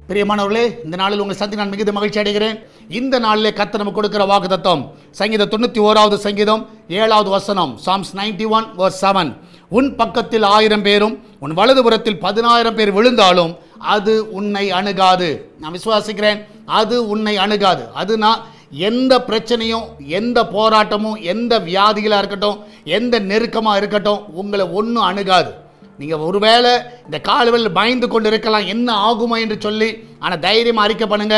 பிரியமானவர்களே, இந்த நாளில் உங்கள் சந்தி நான் மிகுந்த மகிழ்ச்சி அடைகிறேன். இந்த நாளிலே கர்த்தர் நமக்கு கொடுக்கிற வாக்குத்தத்தம் சங்கீதம் 91வது சங்கீதம் 7வது வசனம், Psalms 91 verse 7. உன் பக்கத்தில் 1000 பேரும் உன் வலதுபுறத்தில் 10,000 பேர் விழுந்தாலும் அது உன்னை அணுகாது. நான் விசுவாசிக்கிறேன், அது உன்னை அணுகாது. அதுனா எந்த பிரச்சனையும், எந்த போராட்டமும், எந்த வியாதிகளாக இருக்கட்டும், எந்த நெருக்கமாக இருக்கட்டும், உங்களை ஒன்றும் அணுகாது. நீங்கள் ஒருவேளை இந்த காலவெளியில் பயந்து கொண்டு இருக்கலாம், என்ன ஆகுமா என்று சொல்லி. ஆனால் தைரியமாக அறிக்கை பண்ணுங்க,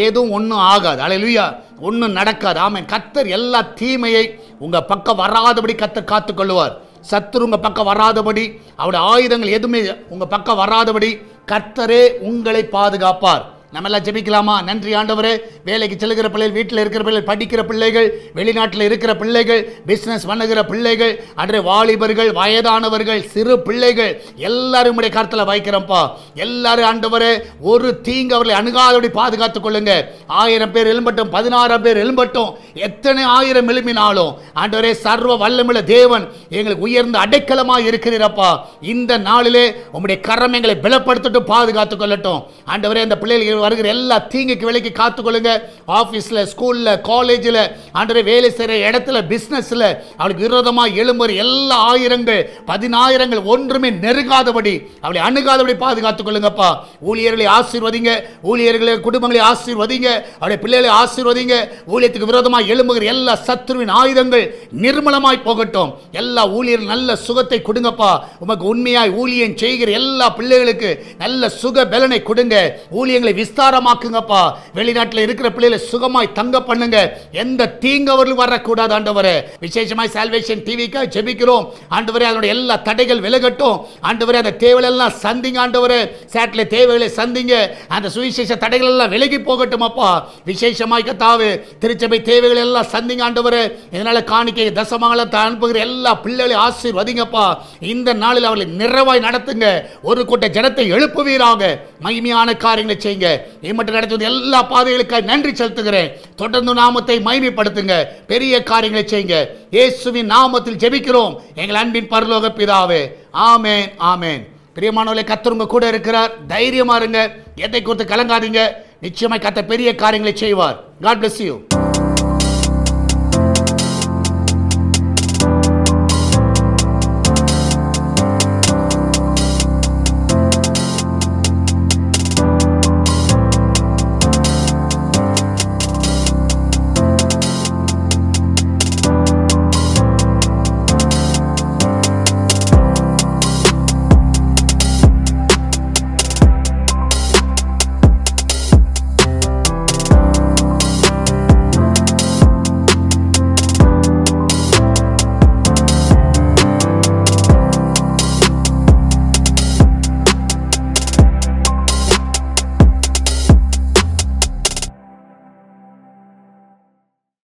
எதுவும் ஒன்றும் ஆகாது. அல்லேலூயா, ஒன்றும் நடக்காது. ஆமென். கர்த்தர் எல்லா தீமையை உங்கள் பக்கம் வராதபடி கர்த்தர் காத்துக்கொள்ளுவார். சத்துரு உங்கள் பக்கம் வராதபடி, அவருடைய ஆயுதங்கள் எதுவுமே உங்கள் பக்கம் வராதபடி கர்த்தரே உங்களை பாதுகாப்பார். நம்ம எல்லாம் ஜெபிக்கலாமா? நன்றி ஆண்டவரே. வேலைக்கு செல்கிற பிள்ளைகள், வீட்டில் இருக்கிற பிள்ளைகள், படிக்கிற பிள்ளைகள், வெளிநாட்டில் இருக்கிற பிள்ளைகள், பிஸ்னஸ் பண்ணுகிற பிள்ளைகள், அன்றைய வாலிபர்கள், வயதானவர்கள், சிறு பிள்ளைகள் எல்லாரும் உடைய கருத்தில் வைக்கிறோம்ப்பா. எல்லாரும் ஆண்டவரே ஒரு தீங்கு அவர்களை அணுகாதபடி பாதுகாத்துக் கொள்ளுங்க. 1000 பேர் எழும்பட்டும், 16 பேர் எழும்பட்டும், எத்தனை 1000 எழும்பினாலும் ஆண்டவரே சர்வ வல்லமையுள்ள தேவன் எங்களுக்கு உயர்ந்த அடைக்கலமாக இருக்கிறீரப்பா. இந்த நாளிலே உம்முடைய கரம் எங்களை பலப்படுத்தட்டும், பாதுகாத்துக் கொள்ளட்டும். ஆண்டவரே இந்த பிள்ளைகள் வருகிற எல்லா தீங்குக்கு விலைக்கு காத்துக்கொள்ளுங்க. ஆஃபீஸில், ஸ்கூலில், காலேஜில், ஆண்டவரே வேலை செய்கிற இடத்துல, பிஸ்னஸில் அவளுக்கு விரோதமாக எழும்புற எல்லா 1000கள் 10,000கள் ஒன்றுமே நெருங்காதபடி, அவளை அணுகாதபடி பாதுகாத்துக் கொள்ளுங்கப்பா. ஊழியர்களை ஆசீர்வதிங்க, ஊழியர்களை குடும்பங்களை ஆசீர்வதிங்க, அவருடைய பிள்ளைகளை ஆசீர்வதிங்க. ஊழியத்துக்கு விரோதமாக எழும்புகிற எல்லா சத்துருவின் ஆயுதங்கள் நிர்மலமாய் போகட்டும். எல்லா ஊழியர்கள் நல்ல சுகத்தை கொடுங்கப்பா. உமக்கு உண்மையாய் ஊழியம் செய்கிற எல்லா பிள்ளைகளுக்கு நல்ல சுக பலனை கொடுங்க. ஊழியங்களை விஸ்தாரமாக்குங்கப்பா. வெளிநாட்டில் இருக்கிற பிள்ளைகளை சுகமாய் தங்க பண்ணுங்க. எந்த தீங்கவர்கள் வரக்கூடாது ஆண்டவரே. விசேஷமாய் சால்வேஷன் டிவிக்காக ஜெபிக்கிறோம் ஆண்டவரே. அதனுடைய எல்லா தடைகள் விலகட்டும் ஆண்டவரே. அந்த தேவையெல்லாம் சந்திங்க ஆண்டவரே. சேட்டலைட் தேவைகளை சந்திங்க. அந்த சுவிசேஷ தடைகள் எல்லாம் விலகி போகட்டும் அப்பா. விசேஷமாய் கர்த்தாவே திருச்சபை தேவைகள் எல்லாம் சந்திங்க ஆண்டவரே. இதனால காணிக்கை தசமங்களத்தை அனுப்புகிற எல்லா பிள்ளைகளை ஆசீர்வதிங்கப்பா. இந்த நாளில் அவர்களை நிறைவாய் நடத்துங்க. ஒரு கூட்ட ஜனத்தை எழுப்புவீராக. மகிமையான காரியங்களை செய்யுங்க. இம்மட்டும் நடத்துவது எல்லா பாதைகளுக்காக நன்றி செலுத்துகிறேன். தொடர்ந்து நாமத்தை மகிமைப்படுத்துங்க. பெரிய காரியங்களை செய்யுங்க. இயேசுவின் நாமத்தில் ஜெபிக்கிறோம் எங்கள் அன்பின் பரலோக பிதாவே. ஆமென், ஆமென். பிரியமானவர்களே, கர்த்தர் உங்க கூட இருக்கிறார். தைரியமா இருங்க. எதை குறித்து கலங்காதீங்க. நிச்சயமாய் கர்த்தர் பெரிய காரியங்களை செய்வார். God bless you.